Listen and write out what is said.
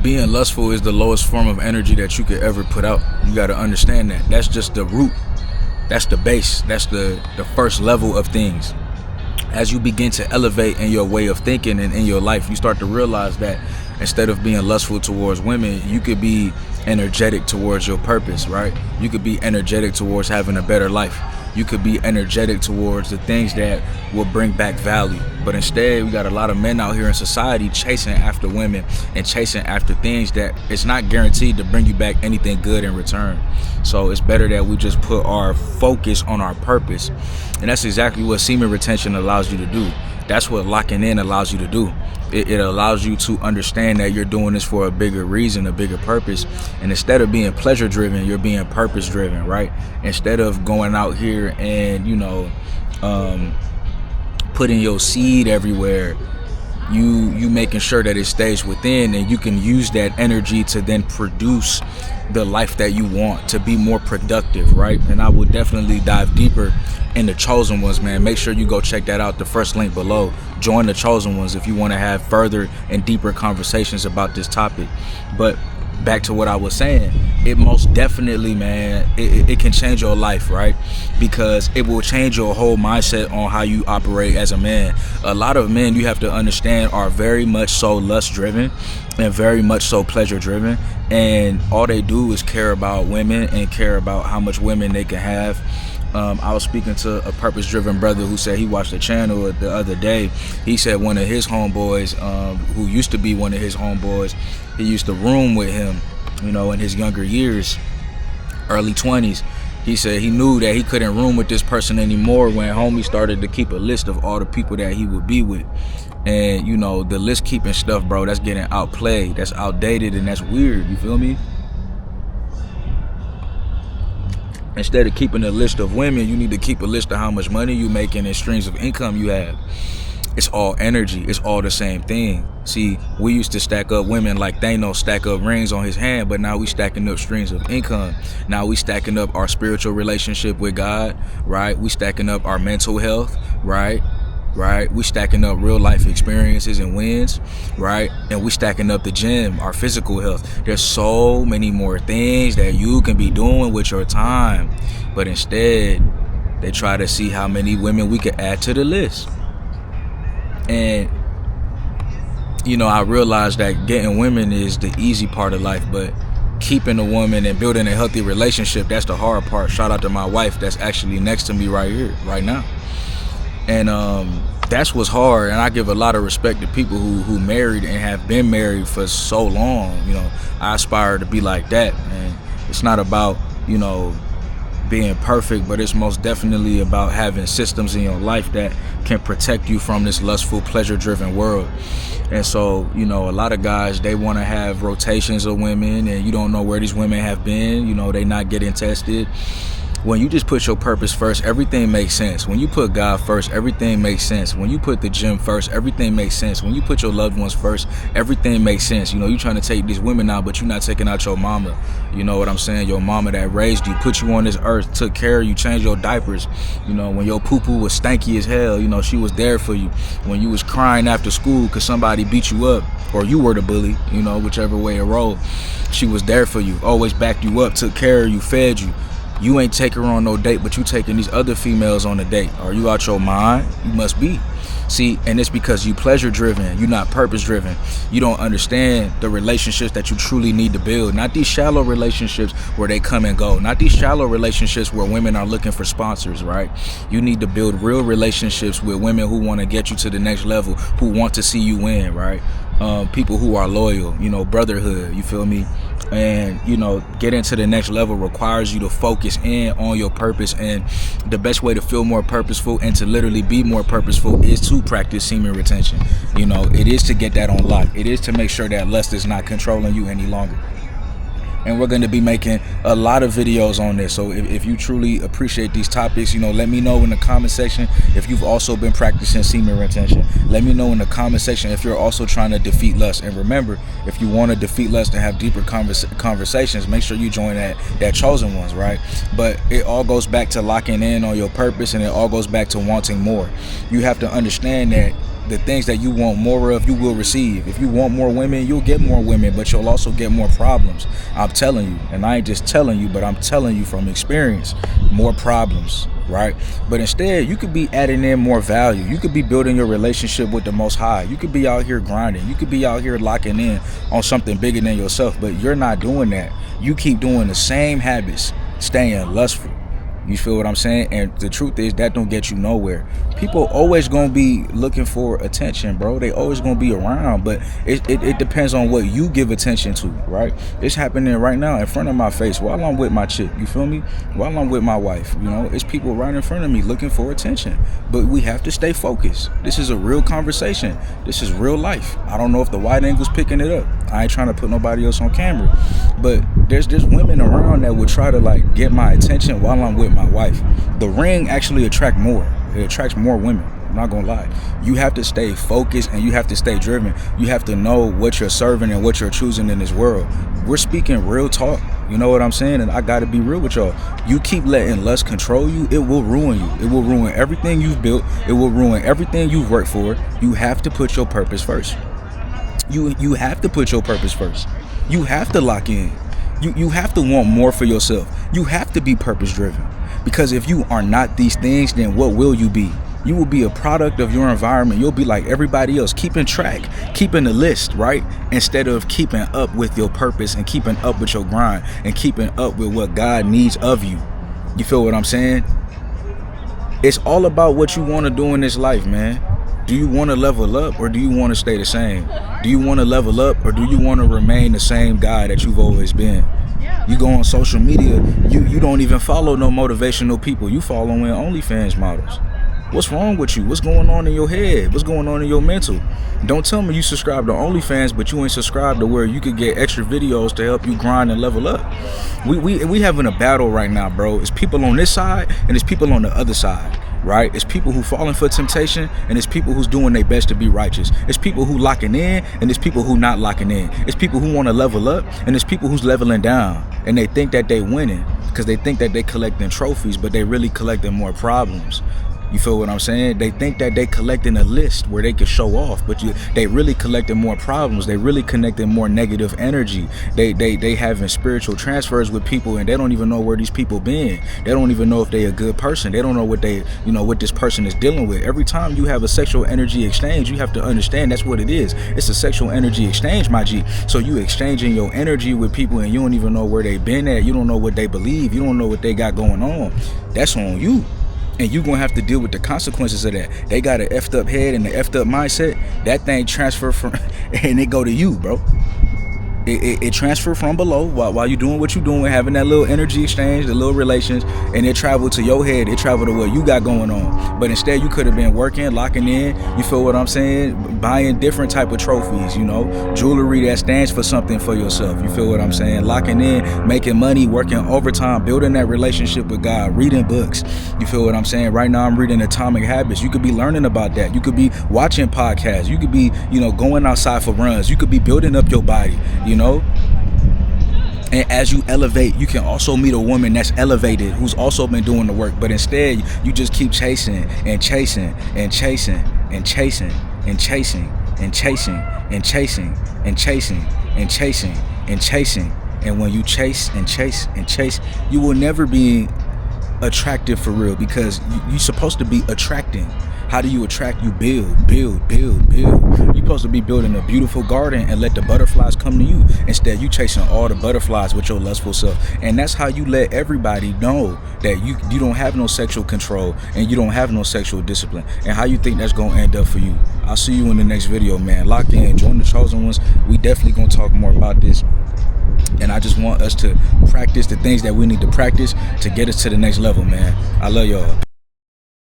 being lustful is the lowest form of energy that you could ever put out. You got to understand that. That's just the root. That's the base. That's the first level of things. As you begin to elevate in your way of thinking and in your life, you start to realize that instead of being lustful towards women, you could be energetic towards your purpose, right? You could be energetic towards having a better life. You could be energetic towards the things that will bring back value. But instead, we got a lot of men out here in society chasing after women and chasing after things that it's not guaranteed to bring you back anything good in return. So it's better that we just put our focus on our purpose. And that's exactly what semen retention allows you to do. That's what locking in allows you to do. It allows you to understand that you're doing this for a bigger reason, a bigger purpose. And instead of being pleasure driven, you're being purpose driven, right? Instead of going out here and, putting your seed everywhere, you making sure that it stays within, and you can use that energy to then produce the life that you want, to be more productive, right? And I will definitely dive deeper in the Chosen Ones, man. Make sure you go check that out, the first link below. Join the Chosen Ones if you want to have further and deeper conversations about this topic. But back to what I was saying, it most definitely, man, it can change your life, right? Because it will change your whole mindset on how you operate as a man. A lot of men, you have to understand, are very much so lust driven and very much so pleasure driven, and all they do is care about women and care about how much women they can have. I was speaking to a purpose-driven brother who said he watched the channel the other day. He said one of his homeboys, who used to be one of his homeboys, he used to room with him, in his younger years, early 20s. He said he knew that he couldn't room with this person anymore when homie started to keep a list of all the people that he would be with. And, the list keeping stuff, bro, that's getting outplayed, that's outdated, and that's weird, you feel me? Instead of keeping a list of women, you need to keep a list of how much money you making and streams of income you have. It's all energy. It's all the same thing. See, we used to stack up women like Thanos stack up rings on his hand, but now we stacking up streams of income. Now we stacking up our spiritual relationship with God, right? We stacking up our mental health, right? We stacking up real life experiences and wins, right? And we stacking up the gym, our physical health. There's so many more things that you can be doing with your time, but instead they try to see how many women we could add to the list. And I realized that getting women is the easy part of life, but keeping a woman and building a healthy relationship, that's the hard part. Shout out to my wife that's actually next to me right here, right now. And that's what's hard. And I give a lot of respect to people who married and have been married for so long. I aspire to be like that. And it's not about, being perfect, but it's most definitely about having systems in your life that can protect you from this lustful, pleasure-driven world. And so, a lot of guys, they want to have rotations of women, and you don't know where these women have been. They not getting tested. When you just put your purpose first, everything makes sense. When you put God first, everything makes sense. When you put the gym first, everything makes sense. When you put your loved ones first, everything makes sense. You're trying to take these women out, but you're not taking out your mama. You know what I'm saying? Your mama that raised you, put you on this earth, took care of you, changed your diapers. When your poo-poo was stanky as hell, she was there for you. When you was crying after school because somebody beat you up, or you were the bully, whichever way it rolled, she was there for you, always backed you up, took care of you, fed you. You ain't taking her on no date, but you taking these other females on a date. Are you out your mind? You must be. See, and it's because you pleasure driven. You're not purpose driven. You don't understand the relationships that you truly need to build. Not these shallow relationships where they come and go. Not these shallow relationships where women are looking for sponsors, right? You need to build real relationships with women who want to get you to the next level, who want to see you win, right? People who are loyal, brotherhood, you feel me? And getting to the next level requires you to focus in on your purpose, and the best way to feel more purposeful and to literally be more purposeful is to practice semen retention. It is to get that on lock. It is to make sure that lust is not controlling you any longer. And we're going to be making a lot of videos on this. So if you truly appreciate these topics, let me know in the comment section if you've also been practicing semen retention. Let me know in the comment section if you're also trying to defeat lust. And remember, if you want to defeat lust and have deeper conversations, make sure you join that Chosen Ones, right? But it all goes back to locking in on your purpose, and it all goes back to wanting more. You have to understand that the things that you want more of, you will receive. If you want more women, you'll get more women, but you'll also get more problems. I'm telling you, and I ain't just telling you, but I'm telling you from experience, more problems, right? But instead, you could be adding in more value. You could be building your relationship with the Most High. You could be out here grinding. You could be out here locking in on something bigger than yourself, but you're not doing that. You keep doing the same habits, staying lustful. You feel what I'm saying? And the truth is that don't get you nowhere. People always gonna be looking for attention, bro. They always gonna be around, but it depends on what you give attention to, right? It's happening right now in front of my face while I'm with my chick, you feel me? While I'm with my wife, you know, it's people right in front of me looking for attention. But we have to stay focused. This is a real conversation. This is real life. I don't know if the wide angle's picking it up. I ain't trying to put nobody else on camera. But there's women around that would try to like get my attention while I'm with my wife. The ring actually attracts more. It attracts more women. I'm not gonna lie. You have to stay focused and you have to stay driven. You have to know what you're serving and what you're choosing in this world. We're speaking real talk. You know what I'm saying? And I gotta be real with y'all. You keep letting lust control you, it will ruin you. It will ruin everything you've built. It will ruin everything you've worked for. You have to put your purpose first. You have to put your purpose first. You have to lock in. You have to want more for yourself. You have to be purpose driven. Because if you are not these things, then what will you be? You will be a product of your environment. You'll be like everybody else, keeping track, keeping the list, right? Instead of keeping up with your purpose and keeping up with your grind and keeping up with what God needs of you. You feel what I'm saying? It's all about what you want to do in this life, man. Do you want to level up or do you want to stay the same? Do you want to level up or do you want to remain the same guy that you've always been? You go on social media, you don't even follow no motivational people. You following OnlyFans models. What's wrong with you? What's going on in your head? What's going on in your mental? Don't tell me you subscribe to OnlyFans, but you ain't subscribed to where you could get extra videos to help you grind and level up. We having a battle right now, bro. It's people on this side and it's people on the other side. Right? It's people who falling for temptation and it's people who's doing their best to be righteous. It's people who locking in and it's people who not locking in. It's people who want to level up and it's people who's leveling down and they think that they winning because they think that they collecting trophies, but they really collecting more problems. You feel what I'm saying? They think that they collecting a list where they can show off, but they really collecting more problems. They really connecting more negative energy. They having spiritual transfers with people, and they don't even know where these people been. They don't even know if they a good person. They don't know what what this person is dealing with. Every time you have a sexual energy exchange, you have to understand that's what it is. It's a sexual energy exchange, my G. So you exchanging your energy with people, and you don't even know where they been at. You don't know what they believe. You don't know what they got going on. That's on you. And you're going to have to deal with the consequences of that. They got an effed up head and an effed up mindset. That thing transfer from, and it go to you, bro. It transfer from below while you're doing what you're doing, having that little energy exchange, the little relations, and it travel to your head. It travel to what you got going on. But instead, you could have been working, locking in. You feel what I'm saying? Buying different type of trophies, jewelry that stands for something for yourself. You feel what I'm saying? Locking in, making money, working overtime, building that relationship with God, reading books. You feel what I'm saying? Right now, I'm reading Atomic Habits. You could be learning about that. You could be watching podcasts. You could be, going outside for runs. You could be building up your body. And as you elevate, you can also meet a woman that's elevated who's also been doing the work. But instead, you just keep chasing and chasing and chasing and chasing and chasing and chasing and chasing and chasing and chasing and chasing. And when you chase and chase and chase, you will never be attractive for real, because you're supposed to be attracting. How do you attract? You build. You're supposed to be building a beautiful garden and let the butterflies come to you. Instead, you chasing all the butterflies with your lustful self. And that's how you let everybody know that you don't have no sexual control and you don't have no sexual discipline. And how you think that's going to end up for you. I'll see you in the next video, man. Lock in, join the chosen ones. We definitely going to talk more about this. And I just want us to practice the things that we need to practice to get us to the next level, man. I love y'all.